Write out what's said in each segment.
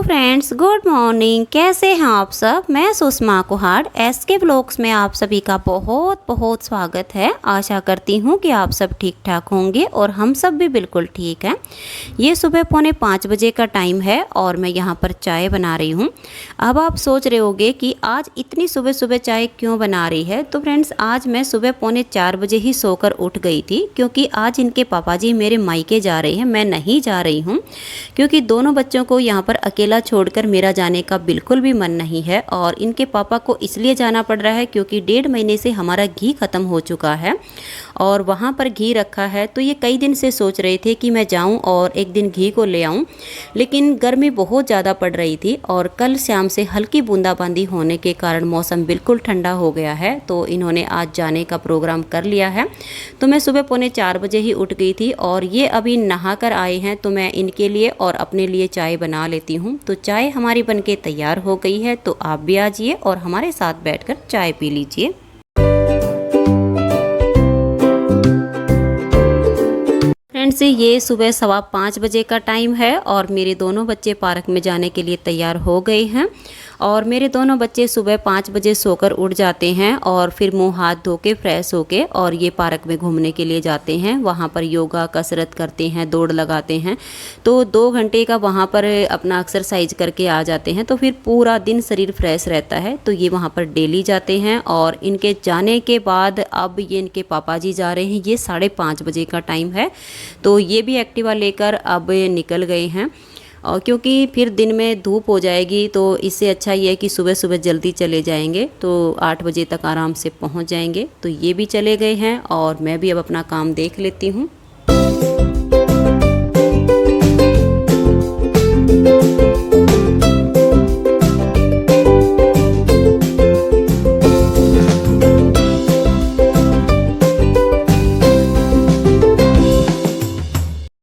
Friends, good morning. कैसे हैं आप सब? मैं सुषमा कुहाड़ एसके ब्लॉग्स में आप सभी का बहुत बहुत स्वागत है। आशा करती हूँ कि आप सब ठीक ठाक होंगे और हम सब भी बिल्कुल ठीक हैं। ये सुबह 4:45 बजे का टाइम है और मैं यहाँ पर चाय बना रही हूँ। अब आप सोच रहे होंगे कि आज इतनी सुबह सुबह चाय क्यों बना रही है। तो फ्रेंड्स, आज मैं सुबह 4:45 बजे ही सोकर उठ गई थी, क्योंकि आज इनके पापा जी मेरे मायके जा रहे हैं। मैं नहीं जा रही हूँ क्योंकि दोनों बच्चों को यहाँ पर अकेला छोड़कर मेरा जाने का बिल्कुल भी मन नहीं है। और इनके पापा को इसलिए जाना पड़ रहा है क्योंकि 1.5 महीने से हमारा घी ख़त्म हो चुका है और वहाँ पर घी रखा है। तो ये कई दिन से सोच रहे थे कि मैं जाऊँ और एक दिन घी को ले आऊँ, लेकिन गर्मी बहुत ज़्यादा पड़ रही थी और कल शाम से हल्की बूंदाबांदी होने के कारण मौसम बिल्कुल ठंडा हो गया है। तो इन्होंने आज जाने का प्रोग्राम कर लिया है। तो मैं सुबह 4:45 बजे ही उठ गई थी और ये अभी नहा कर आए हैं, तो मैं इनके लिए और अपने लिए चाय बना लेती हूँ। तो चाय हमारी बनके तैयार हो गई है, तो आप भी आ जाइए और हमारे साथ बैठकर चाय पी लीजिए। फ्रेंड्स, ये सुबह 5:15 बजे का टाइम है और मेरे दोनों बच्चे पार्क में जाने के लिए तैयार हो गए हैं। और मेरे दोनों बच्चे सुबह 5 बजे सोकर उठ जाते हैं और फिर मुंह हाथ धो के फ्रेश होके और ये पार्क में घूमने के लिए जाते हैं। वहाँ पर योगा कसरत करते हैं, दौड़ लगाते हैं। तो 2 घंटे का वहाँ पर अपना एक्सरसाइज करके आ जाते हैं, तो फिर पूरा दिन शरीर फ्रेश रहता है। तो ये वहाँ पर डेली जाते हैं और इनके जाने के बाद अब ये इनके पापा जी जा रहे हैं। ये 5:30 बजे का टाइम है, तो ये भी एक्टिवा लेकर अब निकल गए हैं। और क्योंकि फिर दिन में धूप हो जाएगी, तो इससे अच्छा ये है कि सुबह सुबह जल्दी चले जाएंगे, तो 8 बजे तक आराम से पहुंच जाएंगे। तो ये भी चले गए हैं और मैं भी अब अपना काम देख लेती हूँ।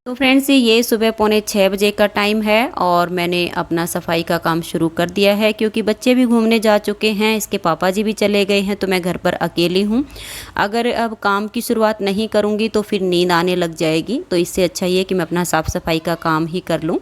तो फ्रेंड्स, ये सुबह 5:45 बजे का टाइम है और मैंने अपना सफाई का काम शुरू कर दिया है, क्योंकि बच्चे भी घूमने जा चुके हैं, इसके पापा जी भी चले गए हैं, तो मैं घर पर अकेली हूँ। अगर अब काम की शुरुआत नहीं करूँगी तो फिर नींद आने लग जाएगी। तो इससे अच्छा ये कि मैं अपना साफ़ सफाई का काम ही कर लूँ।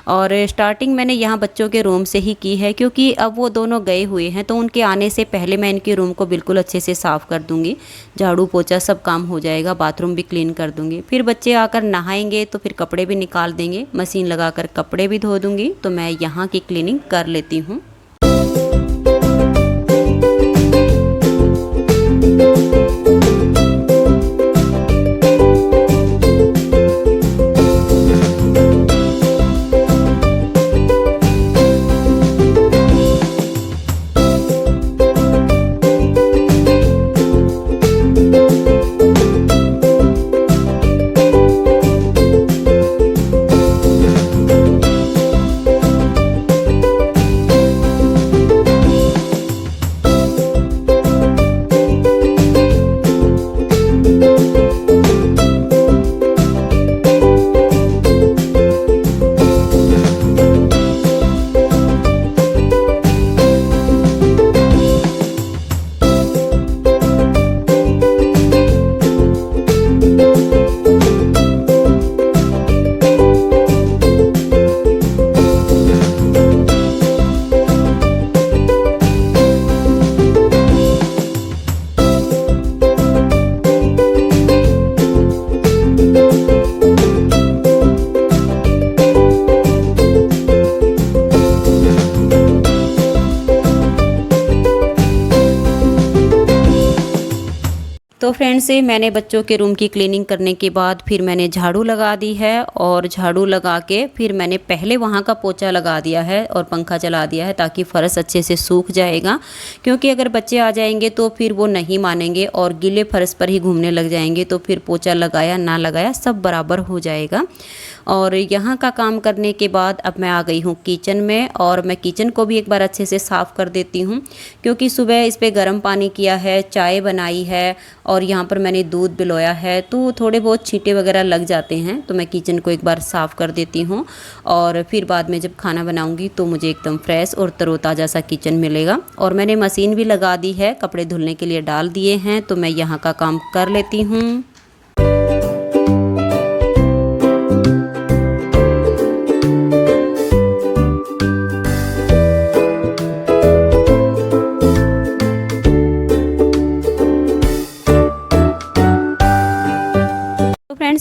और स्टार्टिंग मैंने यहाँ बच्चों के रूम से ही की है, क्योंकि अब वो दोनों गए हुए हैं, तो उनके आने से पहले मैं इनके रूम को बिल्कुल अच्छे से साफ़ कर दूँगी। झाड़ू पोछा सब काम हो जाएगा, बाथरूम भी क्लीन कर दूँगी। फिर बच्चे आकर नहाएंगे तो फिर कपड़े भी निकाल देंगे, मशीन लगाकर कपड़े भी धो दूँगी। तो मैं यहाँ की क्लीनिंग कर लेती हूँ। तो फ्रेंड्स, मैंने बच्चों के रूम की क्लीनिंग करने के बाद फिर मैंने झाड़ू लगा दी है और झाड़ू लगा के फिर मैंने पहले वहाँ का पोछा लगा दिया है और पंखा चला दिया है, ताकि फर्श अच्छे से सूख जाएगा। क्योंकि अगर बच्चे आ जाएंगे तो फिर वो नहीं मानेंगे और गीले फर्श पर ही घूमने लग जाएंगे, तो फिर पोछा लगाया ना लगाया सब बराबर हो जाएगा। और यहाँ का काम करने के बाद अब मैं आ गई हूँ किचन में और मैं किचन को भी एक बार अच्छे से साफ़ कर देती हूँ, क्योंकि सुबह इस पर गर्म पानी किया है, चाय बनाई है और यहाँ पर मैंने दूध बिलोया है, तो थोड़े बहुत छींटे वगैरह लग जाते हैं। तो मैं किचन को एक बार साफ़ कर देती हूँ और फिर बाद में जब खाना बनाऊँगी तो मुझे एकदम फ्रेश और तरोताज़ा सा किचन मिलेगा। और मैंने मशीन भी लगा दी है, कपड़े धुलने के लिए डाल दिए हैं, तो मैं यहाँ का काम कर लेती हूँ।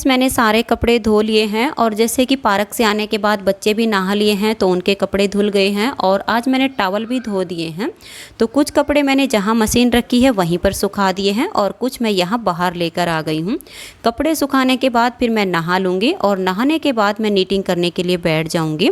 मैंने सारे कपड़े धो लिए हैं और जैसे कि पार्क से आने के बाद बच्चे भी नहा लिए हैं तो उनके कपड़े धुल गए हैं और आज मैंने टॉवल भी धो दिए हैं। तो कुछ कपड़े मैंने जहाँ मशीन रखी है वहीं पर सुखा दिए हैं और कुछ मैं यहाँ बाहर लेकर आ गई हूँ। कपड़े सुखाने के बाद फिर मैं नहा लूँगी और नहाने के बाद मैं नीटिंग करने के लिए बैठ जाऊँगी,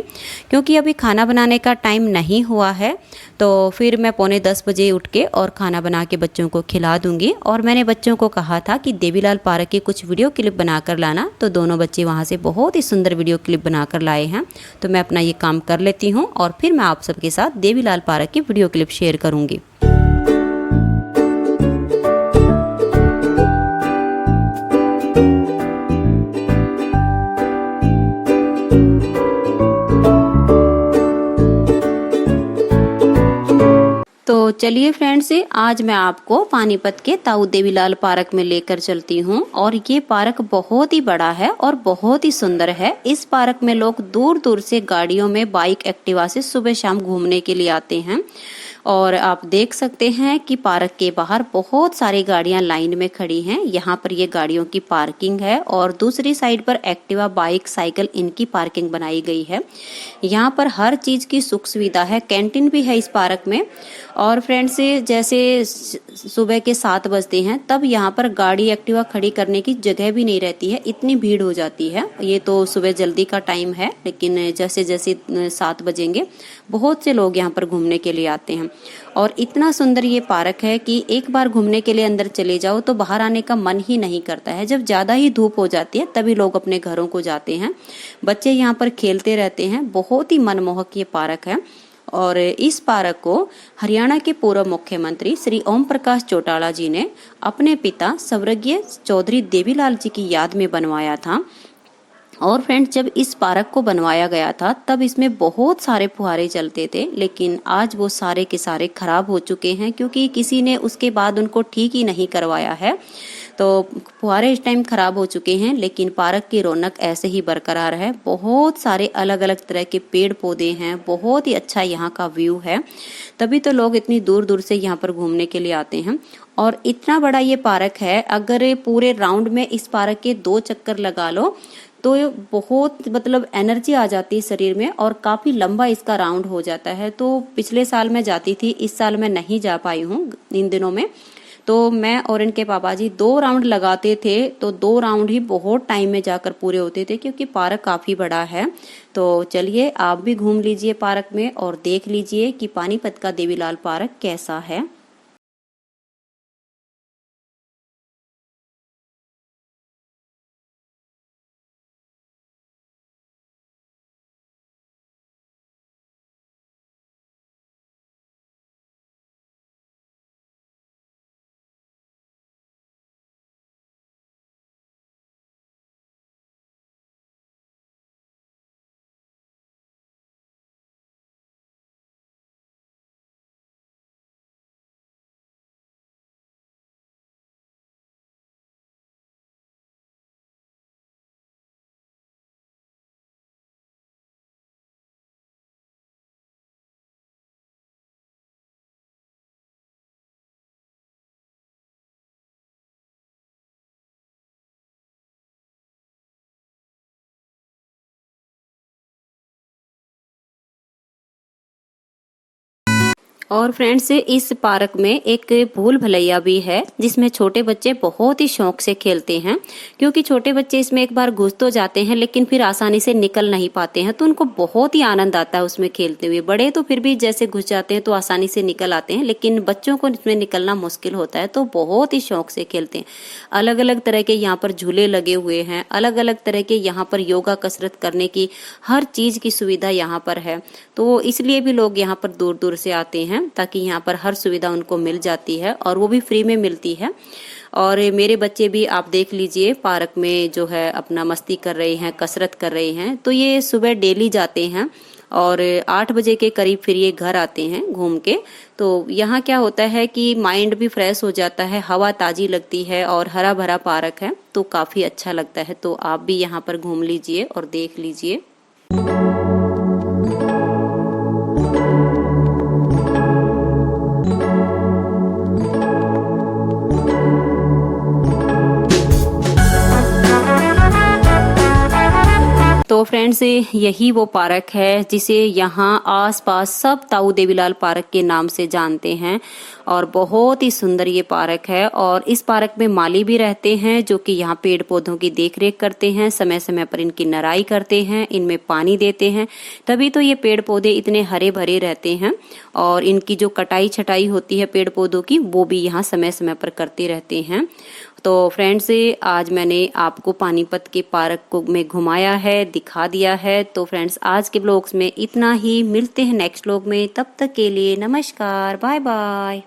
क्योंकि अभी खाना बनाने का टाइम नहीं हुआ है। तो फिर मैं 9:45 बजे उठ के और खाना बना के बच्चों को खिला दूँगी। और मैंने बच्चों को कहा था कि देवीलाल पार्क की कुछ वीडियो क्लिप बनाकर लाना, तो दोनों बच्चे वहाँ से बहुत ही सुंदर वीडियो क्लिप बनाकर लाए हैं। तो मैं अपना ये काम कर लेती हूँ और फिर मैं आप सबके साथ देवीलाल पार्क की वीडियो क्लिप शेयर करूँगी। तो चलिए फ्रेंड्स, आज मैं आपको पानीपत के ताऊ देवीलाल पार्क में लेकर चलती हूँ। और ये पार्क बहुत ही बड़ा है और बहुत ही सुंदर है। इस पार्क में लोग दूर दूर से गाड़ियों में, बाइक, एक्टिवा से सुबह शाम घूमने के लिए आते हैं। और आप देख सकते हैं कि पार्क के बाहर बहुत सारी गाड़ियां लाइन में खड़ी हैं। यहाँ पर ये गाड़ियों की पार्किंग है और दूसरी साइड पर एक्टिवा, बाइक, साइकिल, इनकी पार्किंग बनाई गई है। यहाँ पर हर चीज की सुख सुविधा है। कैंटीन भी है इस पार्क में। और फ्रेंड्स, जैसे सुबह के 7 बजते हैं तब यहाँ पर गाड़ी, एक्टिवा खड़ी करने की जगह भी नहीं रहती है, इतनी भीड़ हो जाती है। ये तो सुबह जल्दी का टाइम है, लेकिन जैसे जैसे 7 बजेंगे बहुत से लोग यहाँ पर घूमने के लिए आते हैं। और इतना सुंदर ये पार्क है कि एक बार घूमने के लिए अंदर चले जाओ तो बाहर आने का मन ही नहीं करता है। जब ज्यादा ही धूप हो जाती है तभी लोग अपने घरों को जाते हैं। बच्चे यहाँ पर खेलते रहते हैं। बहुत ही मनमोहक ये पार्क है। और इस पार्क को हरियाणा के पूर्व मुख्यमंत्री श्री ओम प्रकाश चौटाला जी ने अपने पिता स्वर्गीय चौधरी देवीलाल जी की याद में बनवाया था। और फ्रेंड्स, जब इस पार्क को बनवाया गया था तब इसमें बहुत सारे फुहारे चलते थे, लेकिन आज वो सारे के सारे खराब हो चुके हैं क्योंकि किसी ने उसके बाद उनको ठीक ही नहीं करवाया है। तो फुहारे इस टाइम खराब हो चुके हैं, लेकिन पार्क की रौनक ऐसे ही बरकरार है। बहुत सारे अलग अलग तरह के पेड़ पौधे हैं। बहुत ही अच्छा यहाँ का व्यू है। तभी तो लोग इतनी दूर दूर से यहाँ पर घूमने के लिए आते हैं। और इतना बड़ा ये पार्क है, अगर पूरे राउंड में इस पार्क के 2 चक्कर लगा लो तो बहुत एनर्जी आ जाती है शरीर में और काफी लंबा इसका राउंड हो जाता है। तो पिछले साल मैं जाती थी, इस साल मैं नहीं जा पाई हूँ इन दिनों में। तो मैं और इनके पापा जी 2 राउंड लगाते थे, तो 2 राउंड ही बहुत टाइम में जाकर पूरे होते थे क्योंकि पार्क काफी बड़ा है। तो चलिए आप भी घूम लीजिए पार्क में और देख लीजिए कि पानीपत का देवीलाल पार्क कैसा है। और फ्रेंड्स, इस पार्क में एक भूल भुलैया भी है जिसमें छोटे बच्चे बहुत ही शौक से खेलते हैं, क्योंकि छोटे बच्चे इसमें एक बार घुस तो जाते हैं लेकिन फिर आसानी से निकल नहीं पाते हैं। तो उनको बहुत ही आनंद आता है उसमें खेलते हुए। बड़े तो फिर भी जैसे घुस जाते हैं तो आसानी से निकल आते हैं, लेकिन बच्चों को इसमें निकलना मुश्किल होता है। तो बहुत ही शौक से खेलते हैं। अलग अलग तरह के यहाँ पर झूले लगे हुए हैं। अलग अलग तरह के यहाँ पर योगा, कसरत करने की हर चीज की सुविधा यहाँ पर है। तो इसलिए भी लोग यहाँ पर दूर दूर से आते हैं ताकि यहाँ पर हर सुविधा उनको मिल जाती है और वो भी फ्री में मिलती है। और मेरे बच्चे भी आप देख लीजिए पार्क में जो है अपना मस्ती कर रहे हैं, कसरत कर रहे हैं। तो ये सुबह डेली जाते हैं और 8 बजे के करीब फिर ये घर आते हैं घूम के। तो यहाँ क्या होता है कि माइंड भी फ्रेश हो जाता है, हवा ताजी लगती है और हरा भरा पार्क है तो काफी अच्छा लगता है। तो आप भी यहाँ पर घूम लीजिए और देख लीजिए। फ्रेंड्स यही वो पार्क है जिसे यहाँ आसपास सब ताऊ देवीलाल पार्क के नाम से जानते हैं और बहुत ही सुंदर ये पार्क है। और इस पार्क में माली भी रहते हैं जो कि यहाँ पेड़ पौधों की देखरेख करते हैं, समय समय पर इनकी नराई करते हैं, इनमें पानी देते हैं, तभी तो ये पेड़ पौधे इतने हरे भरे रहते हैं। और इनकी जो कटाई छटाई होती है पेड़ पौधों की वो भी यहाँ समय समय पर करते रहते हैं। तो फ्रेंड्स आज मैंने आपको पानीपत के पार्क को में घुमाया है, दिखा दिया है। तो फ्रेंड्स आज के ब्लॉग्स में इतना ही, मिलते हैं नेक्स्ट ब्लॉग में, तब तक के लिए नमस्कार, बाय बाय।